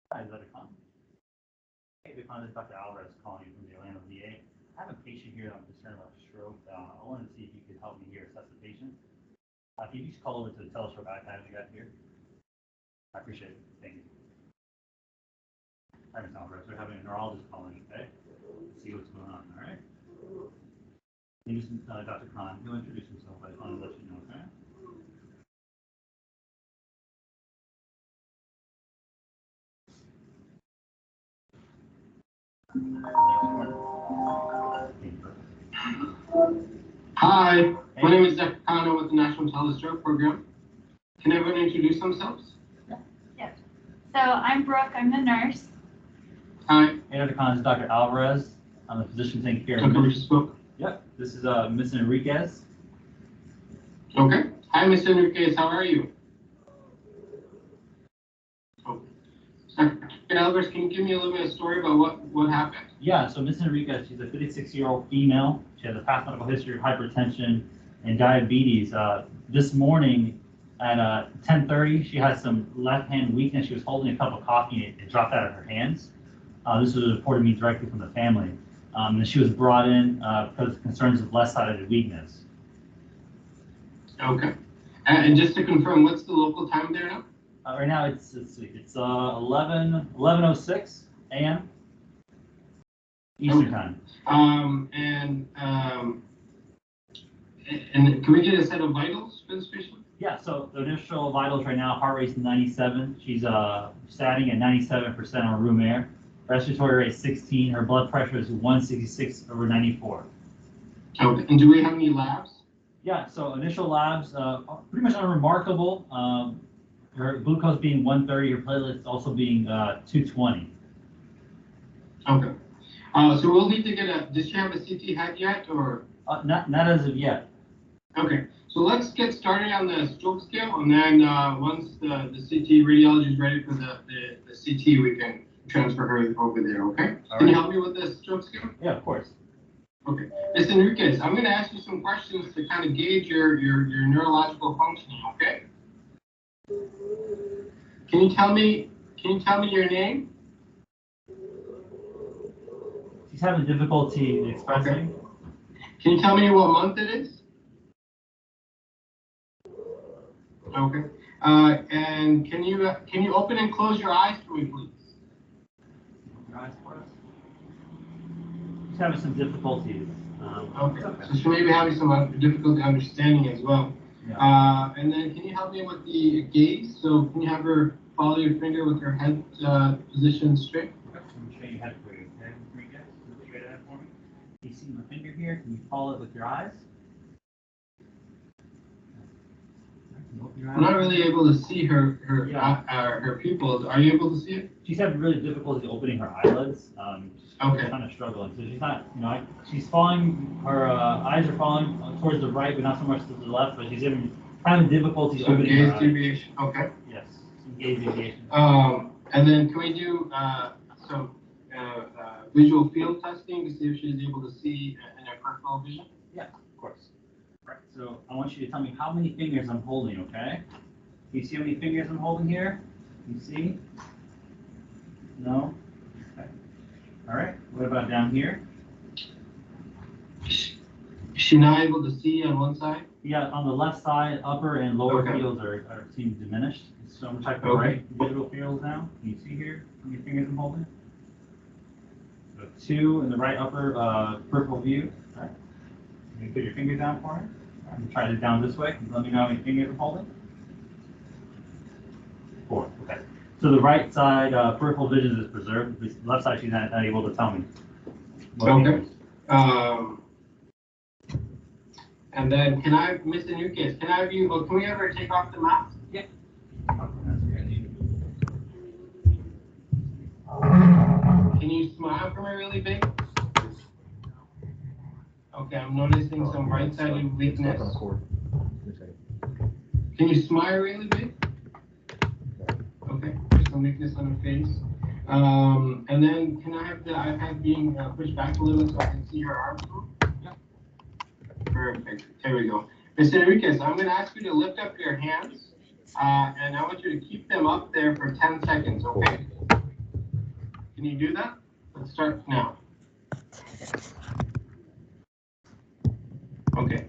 Hi, is that a con? Hey, the con is Dr. Alvarez calling you from the Atlanta VA. I have a patient here that I'm concerned about stroke. I wanted to see if you could help me here assess the patient. Can you just call over to the Telestroke iPad you got here? I appreciate it. Thank you. Hi, Ms. Alvarez. We're having a neurologist calling, okay? Let's see what's going on, all right? This is Dr. Khan. He'll introduce himself. I just want to let you know, okay? Hi, my name is Dr. Khan with the National Telestroke Program. Can everyone introduce themselves? Yes. So I'm Brooke. I'm the nurse. Hi. Hey, Dr. Khan, this is Dr. Alvarez. I'm the physician taking care of. Okay, we just spoke. Yep. This is Ms. Enriquez. Okay. Hi, Mr. Enriquez. How are you? Oh. Dr. Alvarez, can you give me a little bit of story about what happened? Yeah. So Ms. Enriquez, she's a 56-year-old female. She has a past medical history of hypertension and diabetes. This morning at 10:30, she had some left hand weakness. She was holding a cup of coffee and it dropped out of her hands. This was reported to me directly from the family. And she was brought in because of concerns of left-sided weakness. Okay. And just to confirm, what's the local time there now? Right now it's 11:06 a.m. Eastern time. And can we get a set of vitals for this patient? Yeah, so the initial vitals right now, heart rate's 97. She's statting at 97% on room air. Respiratory rate 16. Her blood pressure is 166/94. Okay. And do we have any labs? Yeah, so initial labs, pretty much unremarkable. Her glucose being 130, her platelets also being 220. Okay. So we'll need to get does she have a CT head yet or? Not as of yet. Okay, so let's get started on the stroke scale, and then once the CT radiology is ready for the CT, we can transfer her over there, okay? Can you help me with the stroke scale? Yeah, of course. Okay, Ms. Enriquez, I'm gonna ask you some questions to kind of gauge your neurological functioning, okay? Can you tell me your name? She's having difficulty expressing. Okay. Can you tell me what month it is? Okay. And can you open and close your eyes for me, please? Your eyes for us. She's having some difficulties. Okay. So she may be having some difficulty understanding as well. Yeah. And then can you help me with the gaze? So can you have her follow your finger with her head positioned straight? Okay. Let me show you head for you. Okay, Enriquez, look straight ahead for me. You see my finger here? Can you follow it with your eyes? I'm not really able to see her pupils. Are you able to see it? She's having really difficulty opening her eyelids. She's kind of struggling. So she's not, she's falling. Her eyes are falling towards the right, but not so much to the left. But she's having kind of difficulty opening her eyes. Deviation. Okay. Yes, some gaze deviation. And then can we do some visual field testing to see if she's able to see in her peripheral vision? Yeah, of course. Right. So I want you to tell me how many fingers I'm holding, okay? Do you see how many fingers I'm holding here? You see? No? Okay. All right. What about down here? Is she not able to see on one side? Yeah, on the left side, upper and lower Okay. fields are seem diminished. So I'm going to check the right visual fields now. Can you see here how many fingers I'm holding? So 2 in the right upper peripheral view. All right. Can you put your fingers down for me? I'm going to try it down this way. Let me know how many fingers I'm holding. 4. Okay. So the right side peripheral vision is preserved. The left side she's not able to tell me. Okay. And then can I, Ms. Enriquez, can we ever take off the mask? Yeah. Can you smile for me really big? Okay, I'm noticing some right-sided weakness. Can you smile really big? Okay, there's some weakness on her face. And then can I have the iPad being pushed back a little so I can see her arms move? Yeah. Perfect. There we go. Mr. Enriquez, I'm going to ask you to lift up your hands, and I want you to keep them up there for 10 seconds, okay? Can you do that? Let's start now. Okay,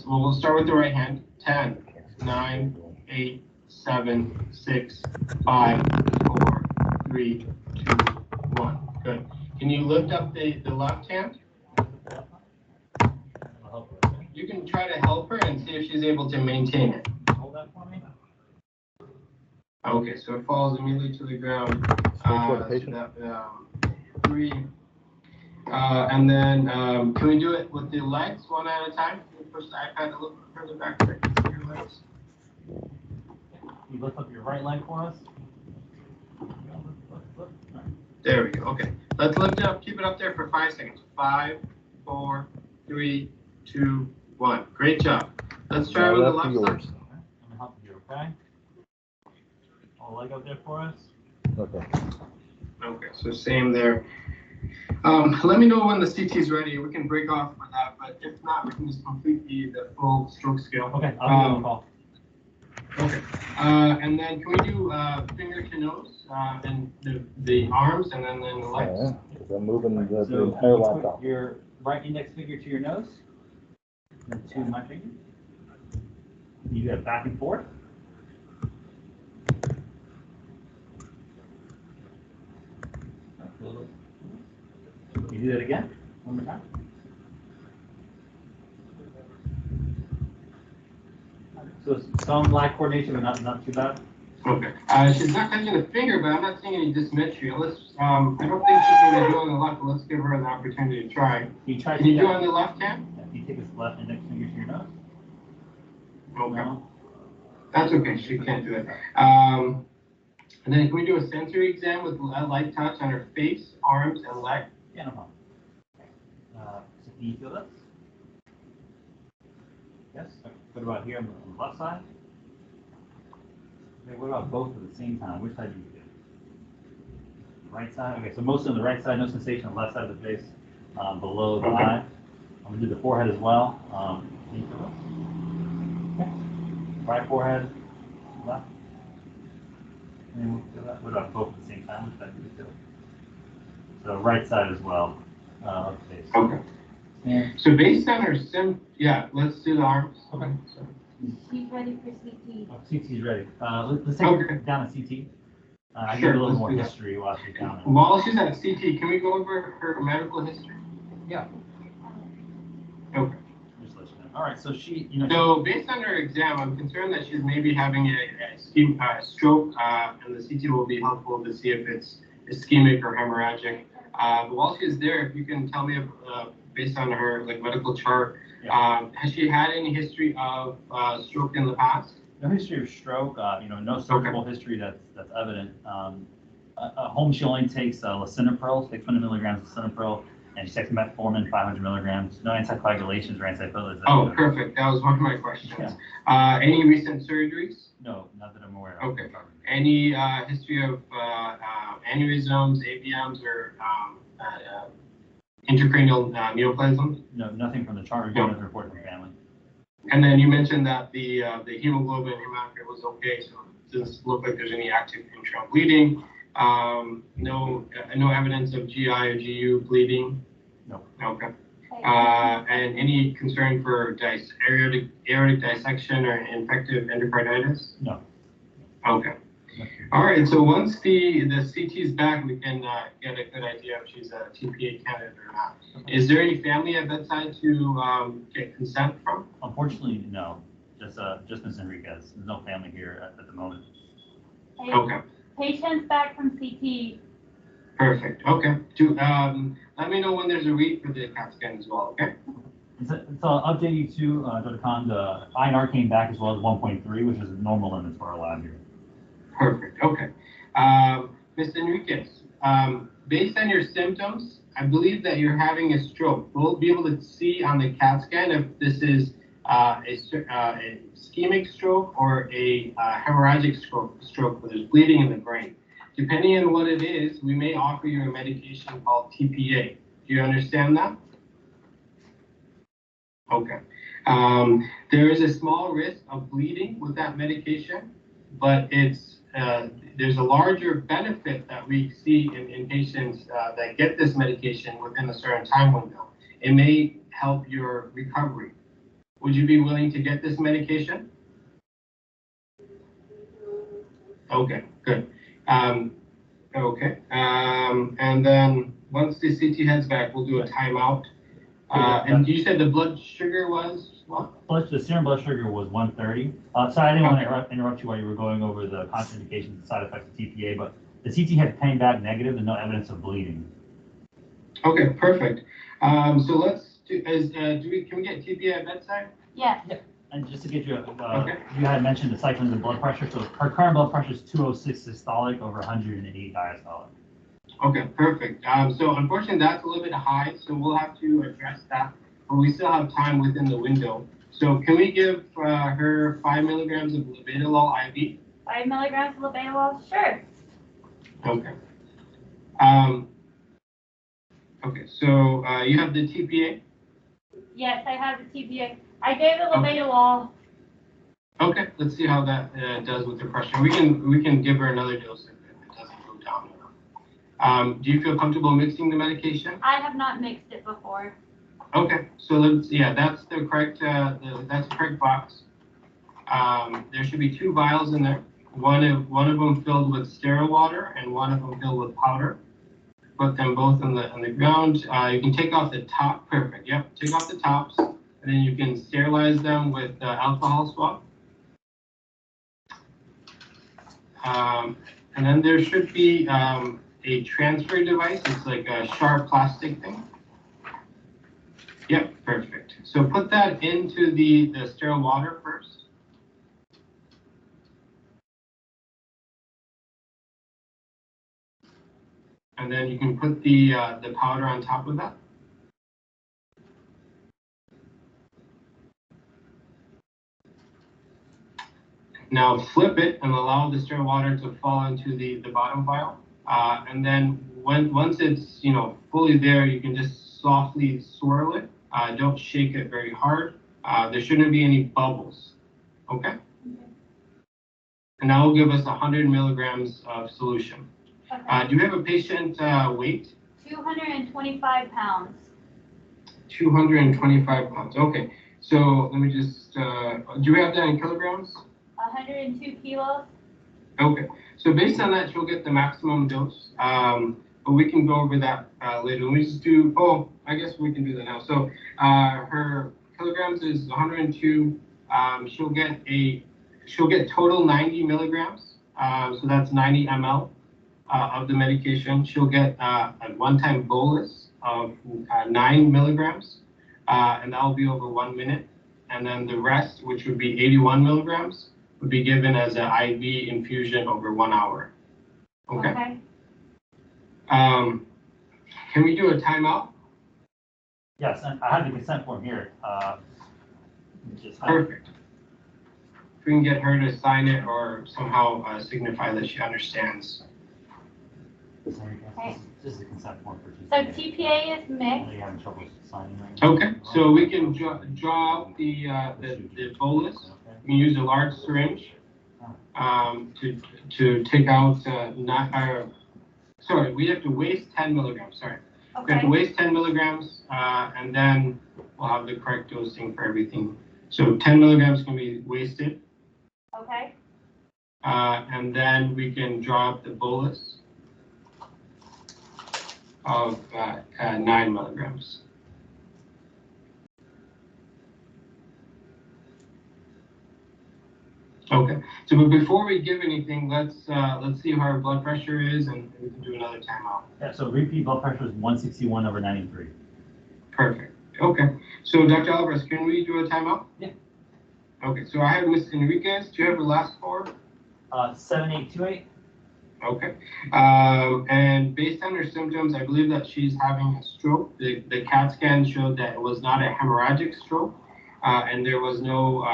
we'll start with the right hand. 10, 9, 8, 7, 6, 5, 4, 3, 2, 1. Good. Can you lift up the left hand? You can try to help her and see if she's able to maintain it. Hold that for me. Okay, so it falls immediately to the ground. Three. And then can we do it with the legs one at a time? Can you push the iPad a little bit further back there? Your legs. You lift up your right leg for us. There we go. Okay, let's lift it up. Keep it up there for 5 seconds. 5, 4, 3, 2, 1. Great job. Let's try with the left side. I'm gonna help you, okay? Hold the leg up there for us. Okay. Okay, so same there. Let me know when the CT is ready. We can break off for that, but if not, we can just complete the full stroke scale. Okay, I'll give you a call. Okay, and then can we do finger to nose and the arms and then the legs? Yeah, because I'm moving the So entire you laptop. put your right index finger to your nose, and to my finger. You do that back and forth. You do that again, one more time. So some lack coordination, but not too bad. Okay. She's not touching the finger, but I'm not seeing any dysmetria. I don't think she's going to do on the left, but let's give her an opportunity to try. Can you do on the left hand? Yeah, you take this left index finger to your nose. Okay. No. That's okay. She can't do it. And then can we do a sensory exam with a light touch on her face, arms, and leg? Yeah, no problem. So can you feel this? Yes. Okay. What about here on the left side? Okay, what about both at the same time? Which side do you do? The right side? Okay, so mostly on the right side, no sensation. On the left side of the face, below the eye. I'm gonna do the forehead as well. Can you feel this? Okay. Right forehead, left. And then we'll feel that. What about both at the same time? Which side do you feel? So right side as well. Of the face. Okay. And So based on her yeah, let's do the arms. Okay. So, She's ready for CT. CT's ready. Let's take her down to CT. I Sure, give a little let's more do that. history while she's down. While she's at CT, can we go over her medical history? Yeah. Okay. Just let you know. All right. So she, So based on her exam, I'm concerned that she's maybe having a stroke, and the CT will be helpful to see if it's ischemic or hemorrhagic. But while she's there, if you can tell me, based on her medical chart, has she had any history of stroke in the past? no history of stroke. No surgical history that's evident. At home, she only takes lisinopril, 600 milligrams of lisinopril, and she takes metformin, 500 milligrams. No anticoagulations or antiplatelets. Oh, perfect. That was one of my questions. Yeah. Any recent surgeries? No, not that I'm aware of. Okay. Any history of aneurysms, AVMs, or intracranial neoplasms? No, nothing from the chart review, nothing reported from family. And then you mentioned that the hemoglobin hematocrit was okay, so it doesn't look like there's any active internal bleeding. No evidence of GI or GU bleeding. No. Okay. And any concern for aortic dissection or infective endocarditis? No. Okay. All right. So once the CT is back, we can get a good idea if she's a TPA candidate or not. Is there any family at bedside to get consent from? Unfortunately, no. Just Ms. Enriquez. There's no family here at the moment. Hey, Okay. patient's back from CT. Perfect. Okay. Let me know when there's a read for the CAT scan as well. Okay. So I'll update you too, Dr. Khan. The INR came back as well as 1.3, which is normal limits for our lab here. Perfect. Okay. Ms. Enriquez, based on your symptoms, I believe that you're having a stroke. We'll be able to see on the CAT scan if this is a ischemic stroke or a hemorrhagic stroke where there's bleeding in the brain. Depending on what it is, we may offer you a medication called TPA. Do you understand that? Okay. There is a small risk of bleeding with that medication, but it's there's a larger benefit that we see in patients that get this medication within a certain time window. It may help your recovery. Would you be willing to get this medication? Okay, good. Okay, and then once the CT heads back, we'll do a timeout. And you said the blood sugar was what? The serum blood sugar was 130. Sorry, I didn't want to interrupt you while you were going over the contraindications and side effects of TPA, but the CT had came back negative and no evidence of bleeding. Okay, perfect. So let's do, can we get TPA at bedside? Yes. And just to get you, Okay. you had mentioned the cycling of blood pressure. So her current blood pressure is 206 systolic over 108 diastolic. Okay, perfect. So unfortunately, that's a little bit high, so we'll have to address that, but we still have time within the window. So can we give her 5 milligrams of labetalol IV? 5 milligrams of labetalol? Sure. Okay. Okay, so you have the TPA? Yes, I have the TPA. I gave the labetalol. Okay, let's see how that does with the pressure. We can give her another dose if it doesn't go down enough. Do you feel comfortable mixing the medication? I have not mixed it before. Okay, so let's, yeah, that's the correct, that's the correct box. There should be 2 vials in there. One of them filled with sterile water and one of them filled with powder. Put them both on the ground. You can take off the top, perfect, yep, take off the tops, and then you can sterilize them with alcohol swab. And then there should be a transfer device. It's like a sharp plastic thing. Yep, perfect. So put that into the sterile water first. And then you can put the powder on top of that. Now flip it and allow the sterile water to fall into the bottom vial. And then once it's fully there, you can just softly swirl it. Don't shake it very hard. There shouldn't be any bubbles. Okay? And that will give us 100 milligrams of solution. Okay. Do you have a patient weight? 225 pounds. 225 pounds. Okay. So let me just, do you have that in kilograms? 102 kilos. Okay. So based on that, you'll get the maximum dose. But we can go over that later. Let me just do, I guess we can do that now. So her kilograms is 102. She'll get total 90 milligrams. So that's 90 ml of the medication. She'll get a one-time bolus of 9 milligrams, and that will be over 1 minute. And then the rest, which would be 81 milligrams, would be given as an IV infusion over 1 hour. Okay. Can we do a timeout? Yes, and I have the consent form here. Perfect. If we can get her to sign it or somehow signify that she understands. Okay. This is the consent form for TPA. So TPA is mixed. Are you having trouble signing right now? Okay, so we can draw out the bolus. Okay. We use a large syringe to take out, sorry, we have to waste 10 milligrams, sorry. We have to Okay. waste 10 milligrams, and then we'll have the correct dosing for everything. So 10 milligrams can be wasted. Okay. And then we can draw up the bolus of 9 milligrams. Okay, so but before we give anything, let's see how our blood pressure is, and we can do another timeout. Yeah, so repeat blood pressure is 161 over 93. Perfect. Okay, so Dr. Alvarez, can we do a timeout? Yeah. Okay, so I have Ms. Enriquez. Do you have the last 4? 7828. Okay, and based on her symptoms, I believe that she's having a stroke. The CAT scan showed that it was not a hemorrhagic stroke, and there was no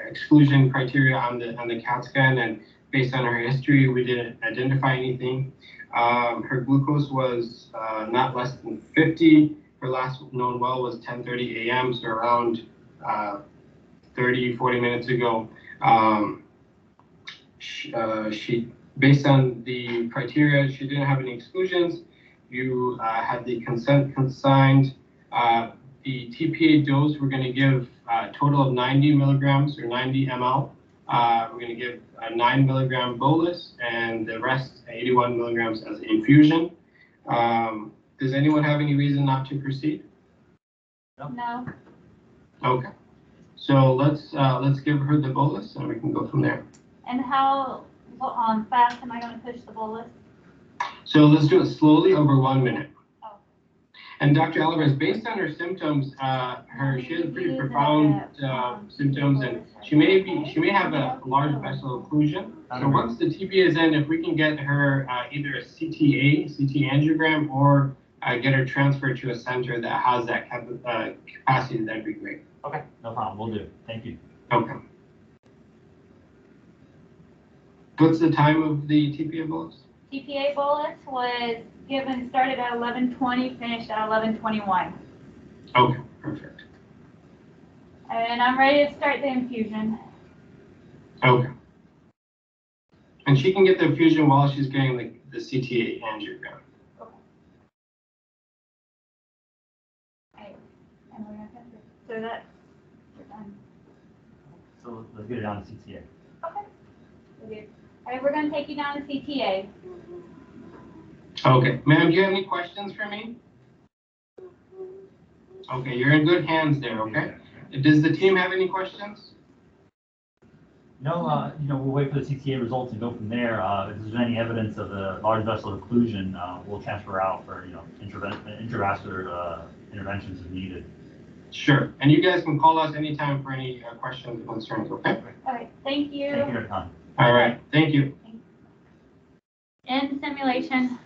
exclusion criteria on the CAT scan. And based on her history, we didn't identify anything. Her glucose was not less than 50. Her last known well was 10:30 a.m., so around 30, 40 minutes ago. she, based on the criteria, she didn't have any exclusions. You had the consent consigned. The TPA dose, we're going to give a total of 90 milligrams or 90 ml. We're going to give a 9 milligram bolus and the rest 81 milligrams as an infusion. Does anyone have any reason not to proceed? No. Okay. So let's give her the bolus and we can go from there. And how fast am I going to push the bolus? So let's do it slowly over 1 minute. Oh. And Dr. Alvarez, based on her symptoms, she has pretty profound symptoms, and she may have a large vessel occlusion. So once the TPA is in, if we can get her either a CT angiogram, or get her transferred to a center that has that capacity, that'd be great. Okay, no problem. We'll do. Thank you. Okay. What's the time of the TPA bolus? TPA bolus was started at 11:20, finished at 11:21. Okay, perfect. And I'm ready to start the infusion. Okay. And she can get the infusion while she's getting the CT angiogram. Okay. And we're gonna so that we're done. So let's get it on to CTA. Okay. We're good. All right, we're gonna take you down to CTA. Okay, ma'am, do you have any questions for me? Okay, you're in good hands there, okay? Does the team have any questions? No, we'll wait for the CTA results and go from there. If there's any evidence of a large vessel occlusion, we'll transfer out for, intravascular interventions if needed. Sure, and you guys can call us anytime for any questions or concerns, okay? All right, thank you. Thank you for your time. All right, thank you. End simulation.